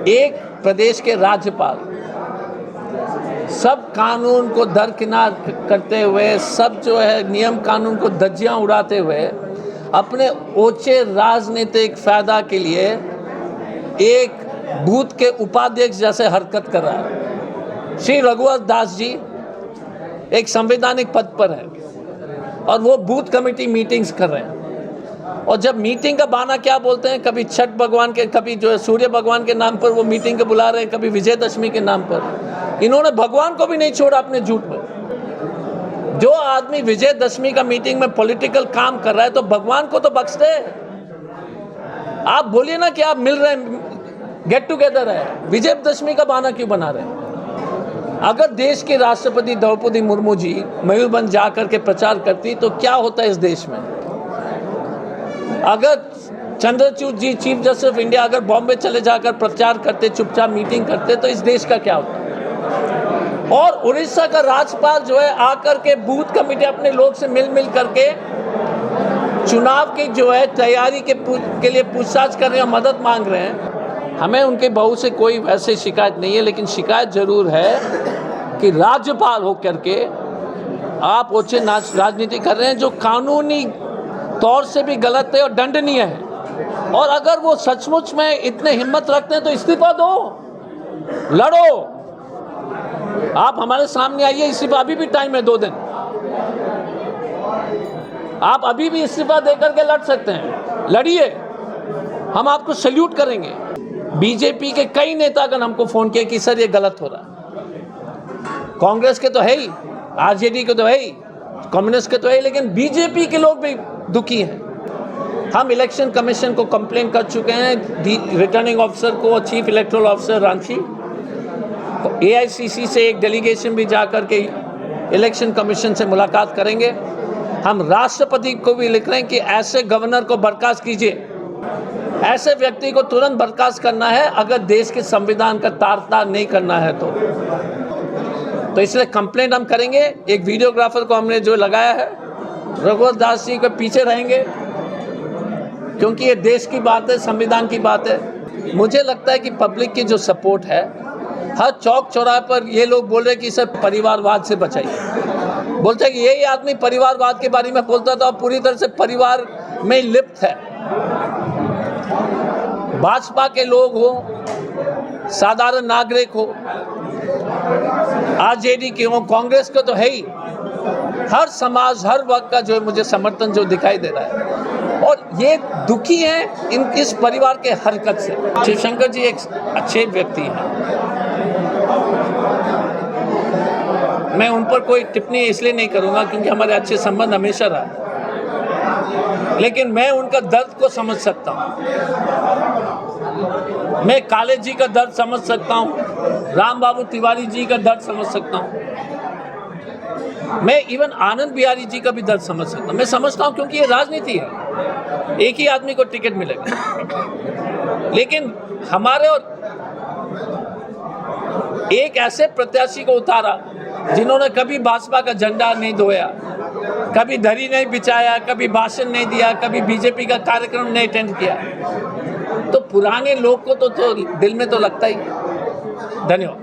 एक प्रदेश के राज्यपाल सब कानून को दरकिनार करते हुए, सब जो है नियम कानून को धज्जियां उड़ाते हुए अपने ऊंचे राजनीतिक फायदा के लिए एक बूथ के उपाध्यक्ष जैसे हरकत कर रहा है। श्री रघुवर दास जी एक संवैधानिक पद पर है और वो बूथ कमेटी मीटिंग्स कर रहे हैं, और जब मीटिंग का बहाना क्या बोलते हैं, कभी छठ भगवान के, कभी जो है सूर्य भगवान के नाम पर वो मीटिंग को बुला रहे हैं, कभी विजयदशमी के नाम पर। इन्होंने भगवान को भी नहीं छोड़ा अपने झूठ में। जो आदमी विजयदशमी का मीटिंग में पॉलिटिकल काम कर रहा है तो भगवान को तो बख्श दे। आप बोलिए ना कि आप मिल रहे हैं, गेट टुगेदर है, विजयदशमी का बहाना क्यों बना रहे हैं? अगर देश के राष्ट्रपति द्रौपदी मुर्मू जी मयूरभंज जाकर के प्रचार करती तो क्या होता है इस देश में? अगर चंद्रचूड़ जी चीफ जस्टिस ऑफ इंडिया अगर बॉम्बे चले जाकर प्रचार करते, चुपचाप मीटिंग करते, तो इस देश का क्या होता? और उड़ीसा का राज्यपाल जो है आकर के बूथ कमेटी अपने लोग से मिल करके चुनाव की जो है तैयारी के लिए पूछताछ कर रहे हैं, मदद मांग रहे हैं। हमें उनके बहू से कोई वैसे शिकायत नहीं है, लेकिन शिकायत जरूर है कि राज्यपाल होकर के आप ऊंचे राजनीति कर रहे हैं जो कानूनी तौर से भी गलत है और दंडनीय है। और अगर वो सचमुच में इतने हिम्मत रखते हैं तो इस्तीफा दो, लड़ो। आप हमारे सामने आइए, इस्तीफा अभी भी टाइम है, 2 दिन। आप अभी भी इस्तीफा देकर के लड़ सकते हैं, लड़िए, हम आपको सैल्यूट करेंगे। बीजेपी के कई नेतागण हमको फोन किए कि सर ये गलत हो रहा है। कांग्रेस के तो है ही, आरजेडी के तो है ही, कम्युनिस्ट के तो है ही, लेकिन बीजेपी के लोग भी दुखी हैं। हम इलेक्शन कमीशन को कंप्लेन कर चुके हैं, रिटर्निंग ऑफिसर को, chief electoral officer Ranchi, AICC से एक डेलीगेशन भी जाकर के इलेक्शन कमीशन से मुलाकात करेंगे। हम राष्ट्रपति को भी लिख रहे हैं कि ऐसे गवर्नर को बर्खास्त कीजिए, ऐसे व्यक्ति को तुरंत बर्खास्त करना है अगर देश के संविधान का तार नहीं करना है तो इसलिए कंप्लेंट हम करेंगे। एक वीडियोग्राफर को हमने जो लगाया है, रघुवर दास जी के पीछे रहेंगे, क्योंकि ये देश की बात है, संविधान की बात है। मुझे लगता है कि पब्लिक की जो सपोर्ट है, हर चौक चौराहे पर ये लोग बोल रहे हैं कि इसे परिवारवाद से बचाइए। बोलते हैं कि यही आदमी परिवारवाद के बारे में बोलता था और पूरी तरह से परिवार में लिप्त है। भाजपा के लोग हो, साधारण नागरिक हो, आरजेडी के हो, कांग्रेस का तो है ही, हर समाज, हर वर्ग का जो है मुझे समर्थन जो दिखाई दे रहा है, और ये दुखी हैं इस परिवार के हरकत से। शिवशंकर जी एक अच्छे व्यक्ति हैं, मैं उन पर कोई टिप्पणी इसलिए नहीं करूंगा क्योंकि हमारे अच्छे संबंध हमेशा रहा, लेकिन मैं उनका दर्द को समझ सकता हूँ। मैं काले जी का दर्द समझ सकता हूँ, राम बाबू तिवारी जी का दर्द समझ सकता हूँ, मैं इवन आनंद बिहारी जी का भी दर्द समझ सकता हूँ। मैं समझता हूँ क्योंकि ये राजनीति है, एक ही आदमी को टिकट मिलेगा, लेकिन हमारे और एक ऐसे प्रत्याशी को उतारा जिन्होंने कभी भाजपा का झंडा नहीं धोया, कभी दरी नहीं बिछाया, कभी भाषण नहीं दिया, कभी बीजेपी का कार्यक्रम नहीं अटेंड किया, तो पुराने लोग को तो दिल में तो लगता ही। धन्यवाद।